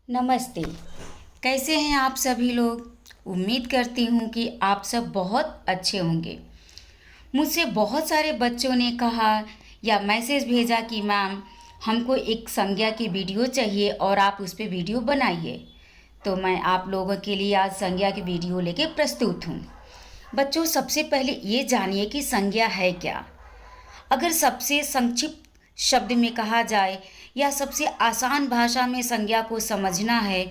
नमस्ते। कैसे हैं आप सभी लोग? उम्मीद करती हूँ कि आप सब बहुत अच्छे होंगे। मुझसे बहुत सारे बच्चों ने कहा या मैसेज भेजा कि मैम हमको एक संज्ञा की वीडियो चाहिए और आप उस पे वीडियो बनाइए। तो मैं आप लोगों के लिए आज संज्ञा की वीडियो लेके प्रस्तुत हूँ। बच्चों, सबसे पहले ये जानिए कि संज्ञा है क्या। अगर सबसे संक्षिप्त शब्द में कहा जाए या सबसे आसान भाषा में संज्ञा को समझना है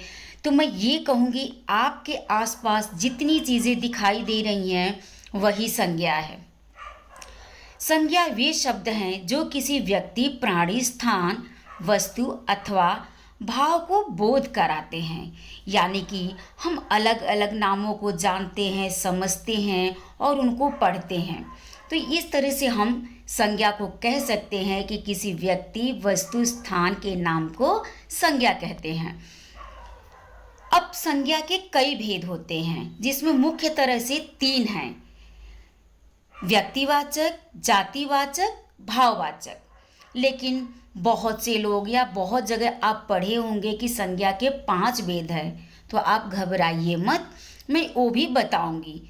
तो मैं ये कहूँगी, आपके आसपास जितनी चीज़ें दिखाई दे रही हैं वही संज्ञा है। संज्ञा वे शब्द हैं जो किसी व्यक्ति, प्राणी, स्थान, वस्तु अथवा भाव को बोध कराते हैं। यानी कि हम अलग अलग नामों को जानते हैं, समझते हैं और उनको पढ़ते हैं। तो इस तरह से हम संज्ञा को कह सकते हैं कि किसी व्यक्ति, वस्तु, स्थान के नाम को संज्ञा कहते हैं। अब संज्ञा के कई भेद होते हैं जिसमें मुख्य तरह से 3 हैं: व्यक्तिवाचक, जातिवाचक, भाववाचक। लेकिन बहुत से लोग या बहुत जगह आप पढ़े होंगे कि संज्ञा के 5 भेद हैं। तो आप घबराइए मत, मैं वो भी बताऊंगी।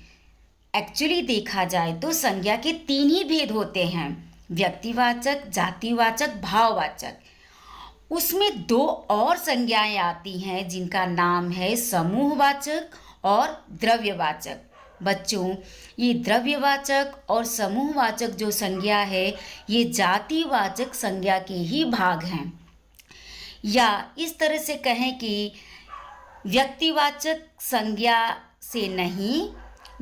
एक्चुअली देखा जाए तो संज्ञा के 3 ही भेद होते हैं: व्यक्तिवाचक, जातिवाचक, भाववाचक। उसमें 2 और संज्ञाएं आती हैं जिनका नाम है समूहवाचक और द्रव्यवाचक। बच्चों, ये द्रव्यवाचक और समूहवाचक जो संज्ञा है ये जातिवाचक संज्ञा के ही भाग हैं। या इस तरह से कहें कि व्यक्तिवाचक संज्ञा से नहीं,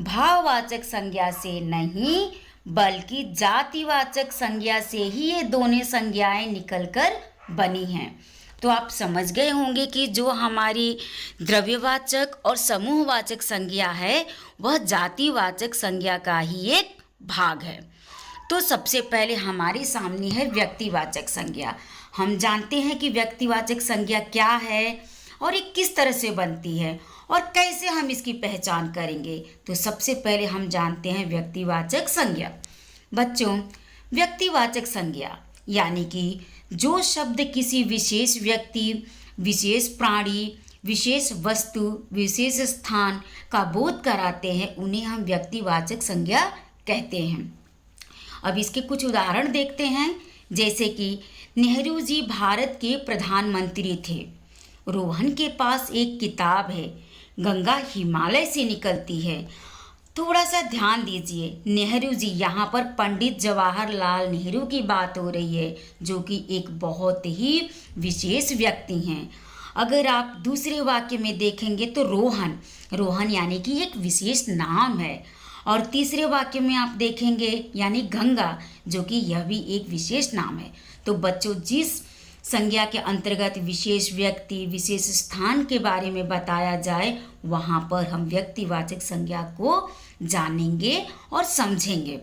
भाववाचक संज्ञा से नहीं, बल्कि जातिवाचक संज्ञा से ही ये दोनों संज्ञाएं निकलकर बनी हैं। तो आप समझ गए होंगे कि जो हमारी द्रव्यवाचक और समूहवाचक संज्ञा है वह जातिवाचक संज्ञा का ही एक भाग है। तो सबसे पहले हमारे सामने है व्यक्तिवाचक संज्ञा। हम जानते हैं कि व्यक्तिवाचक संज्ञा क्या है और ये किस तरह से बनती है और कैसे हम इसकी पहचान करेंगे। तो सबसे पहले हम जानते हैं व्यक्तिवाचक संज्ञा। बच्चों, व्यक्तिवाचक संज्ञा यानी कि जो शब्द किसी विशेष व्यक्ति, विशेष प्राणी, विशेष वस्तु, विशेष स्थान का बोध कराते हैं उन्हें हम व्यक्तिवाचक संज्ञा कहते हैं। अब इसके कुछ उदाहरण देखते हैं। जैसे कि नेहरू जी भारत के प्रधानमंत्री थे। रोहन के पास एक किताब है, गंगा हिमालय से निकलती है। थोड़ा सा ध्यान दीजिए, नेहरू जी, यहाँ पर पंडित जवाहरलाल नेहरू की बात हो रही है जो कि एक बहुत ही विशेष व्यक्ति हैं। अगर आप दूसरे वाक्य में देखेंगे तो रोहन, रोहन यानी कि एक विशेष नाम है। और तीसरे वाक्य में आप देखेंगे यानी गंगा, जो कि यह भी एक विशेष नाम है। तो बच्चों, जिस संज्ञा के अंतर्गत विशेष व्यक्ति, विशेष स्थान के बारे में बताया जाए वहाँ पर हम व्यक्तिवाचक संज्ञा को जानेंगे और समझेंगे।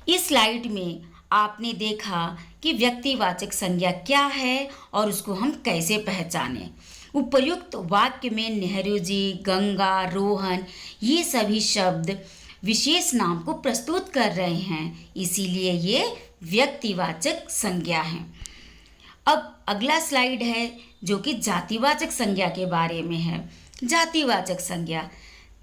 इस स्लाइड में आपने देखा कि व्यक्तिवाचक संज्ञा क्या है और उसको हम कैसे पहचानें। उपर्युक्त वाक्य में नेहरू जी, गंगा, रोहन ये सभी शब्द विशेष नाम को प्रस्तुत कर रहे हैं, इसीलिए ये व्यक्तिवाचक संज्ञा है। अब अगला स्लाइड है जो कि जातिवाचक संज्ञा के बारे में है। जातिवाचक संज्ञा,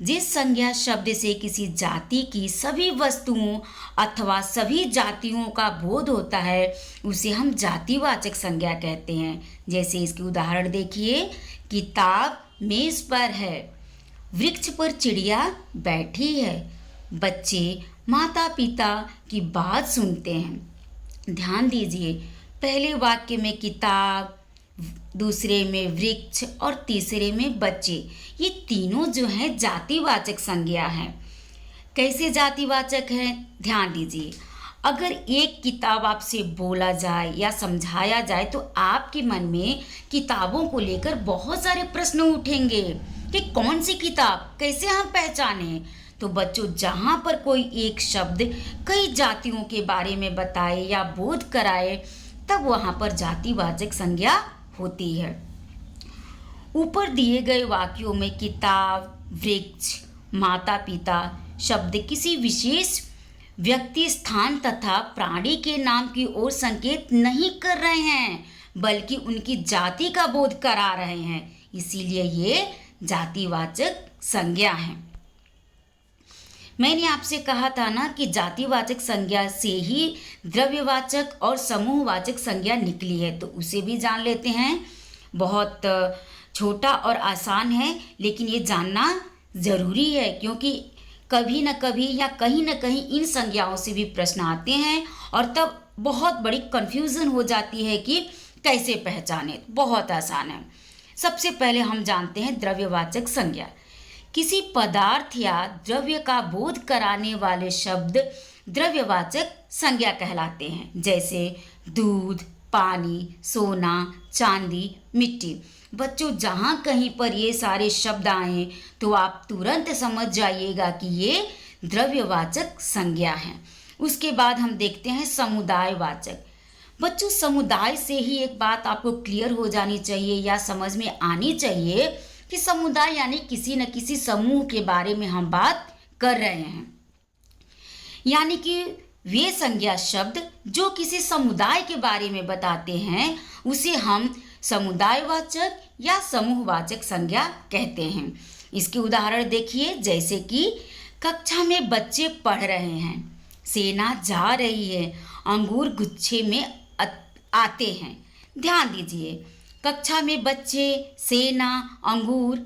जिस संज्ञा शब्द से किसी जाति की सभी वस्तुओं अथवा सभी जातियों का बोध होता है उसे हम जातिवाचक संज्ञा कहते हैं। जैसे इसके उदाहरण देखिए, किताब मेज पर है, वृक्ष पर चिड़िया बैठी है, बच्चे माता पिता की बात सुनते हैं। ध्यान दीजिए, पहले वाक्य में किताब, दूसरे में वृक्ष और तीसरे में बच्चे, ये तीनों जो हैं जातिवाचक संज्ञा हैं। कैसे जातिवाचक हैं? ध्यान दीजिए, अगर एक किताब आपसे बोला जाए या समझाया जाए तो आपके मन में किताबों को लेकर बहुत सारे प्रश्न उठेंगे कि कौन सी किताब, कैसे हम पहचानें। तो बच्चों, जहाँ पर कोई एक शब्द कई जातियों के बारे में बताए या बोध कराए तब वहाँ पर जातिवाचक संज्ञा होती है। ऊपर दिए गए वाक्यों में किताब, वृक्ष, माता पिता शब्द किसी विशेष व्यक्ति, स्थान तथा प्राणी के नाम की ओर संकेत नहीं कर रहे हैं, बल्कि उनकी जाति का बोध करा रहे हैं, इसीलिए ये जातिवाचक संज्ञा है। मैंने आपसे कहा था ना कि जातिवाचक संज्ञा से ही द्रव्यवाचक और समूहवाचक संज्ञा निकली है, तो उसे भी जान लेते हैं। बहुत छोटा और आसान है, लेकिन ये जानना ज़रूरी है, क्योंकि कभी न कभी या कहीं न कहीं इन संज्ञाओं से भी प्रश्न आते हैं और तब बहुत बड़ी कन्फ्यूज़न हो जाती है कि कैसे पहचानें। बहुत आसान है। सबसे पहले हम जानते हैं द्रव्यवाचक संज्ञा। किसी पदार्थ या द्रव्य का बोध कराने वाले शब्द द्रव्यवाचक संज्ञा कहलाते हैं, जैसे दूध, पानी, सोना, चांदी, मिट्टी। बच्चों, जहाँ कहीं पर ये सारे शब्द आएँ तो आप तुरंत समझ जाइएगा कि ये द्रव्यवाचक संज्ञा हैं। उसके बाद हम देखते हैं समुदायवाचक। बच्चों, समुदाय से ही एक बात आपको क्लियर हो जानी चाहिए या समझ में आनी चाहिए कि समुदाय यानी किसी न किसी समूह के बारे में हम बात कर रहे हैं, यानी कि वे संज्ञा शब्द जो किसी समुदाय के बारे में बताते हैं उसे हम समुदायवाचक या समूहवाचक संज्ञा कहते हैं। इसके उदाहरण देखिए, जैसे कि कक्षा में बच्चे पढ़ रहे हैं, सेना जा रही है, अंगूर गुच्छे में आते हैं। ध्यान दीजिए, कक्षा में बच्चे, सेना, अंगूर।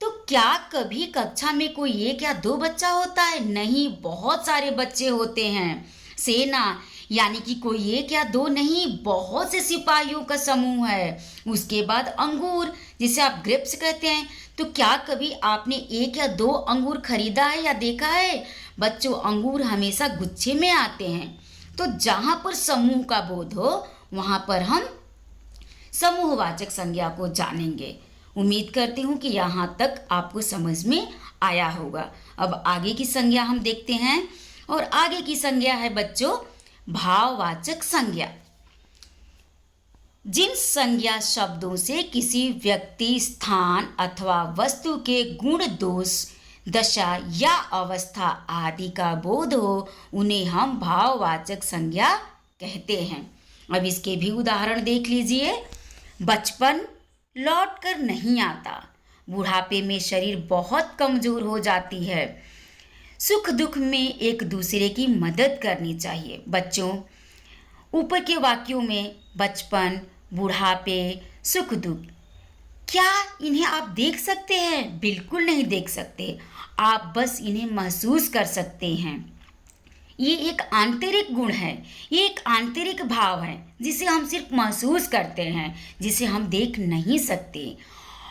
तो क्या कभी कक्षा में कोई एक या दो बच्चा होता है? नहीं, बहुत सारे बच्चे होते हैं। सेना यानी कि कोई एक या दो नहीं, बहुत से सिपाहियों का समूह है। उसके बाद अंगूर, जिसे आप ग्रेप्स कहते हैं। तो क्या कभी आपने एक या दो अंगूर खरीदा है या देखा है? बच्चों, अंगूर हमेशा गुच्छे में आते हैं। तो जहाँ पर समूह का बोध हो वहाँ पर हम समूहवाचक संज्ञा को जानेंगे। उम्मीद करती हूँ कि यहाँ तक आपको समझ में आया होगा। अब आगे की संज्ञा हम देखते हैं, और आगे की संज्ञा है बच्चों भाववाचक संज्ञा। जिन संज्ञा शब्दों से किसी व्यक्ति, स्थान अथवा वस्तु के गुण, दोष, दशा या अवस्था आदि का बोध हो उन्हें हम भाववाचक संज्ञा कहते हैं। अब इसके भी उदाहरण देख लीजिए। बचपन लौट कर नहीं आता, बुढ़ापे में शरीर बहुत कमज़ोर हो जाती है, सुख दुख में एक दूसरे की मदद करनी चाहिए। बच्चों, ऊपर के वाक्यों में बचपन, बुढ़ापे, सुख दुख, क्या इन्हें आप देख सकते हैं? बिल्कुल नहीं देख सकते, आप बस इन्हें महसूस कर सकते हैं। ये एक आंतरिक गुण है, ये एक आंतरिक भाव है जिसे हम सिर्फ महसूस करते हैं, जिसे हम देख नहीं सकते।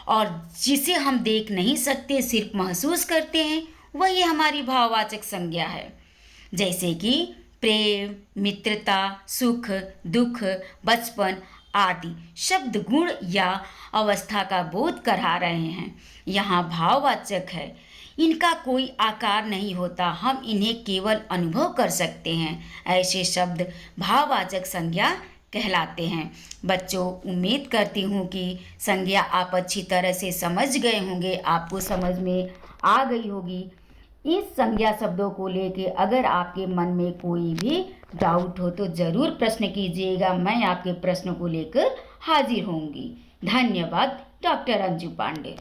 और जिसे हम देख नहीं सकते, सिर्फ महसूस करते हैं, वही हमारी भाववाचक संज्ञा है। जैसे कि प्रेम, मित्रता, सुख, दुख, बचपन आदि शब्द गुण या अवस्था का बोध करा रहे हैं। यहाँ भाववाचक है, इनका कोई आकार नहीं होता, हम इन्हें केवल अनुभव कर सकते हैं। ऐसे शब्द भाववाचक संज्ञा कहलाते हैं। बच्चों, उम्मीद करती हूँ कि संज्ञा आप अच्छी तरह से समझ गए होंगे, आपको समझ में आ गई होगी। इस संज्ञा शब्दों को लेके अगर आपके मन में कोई भी डाउट हो तो ज़रूर प्रश्न कीजिएगा, मैं आपके प्रश्न को लेकर हाजिर होंगी। धन्यवाद। डॉक्टर अंजू पांडे।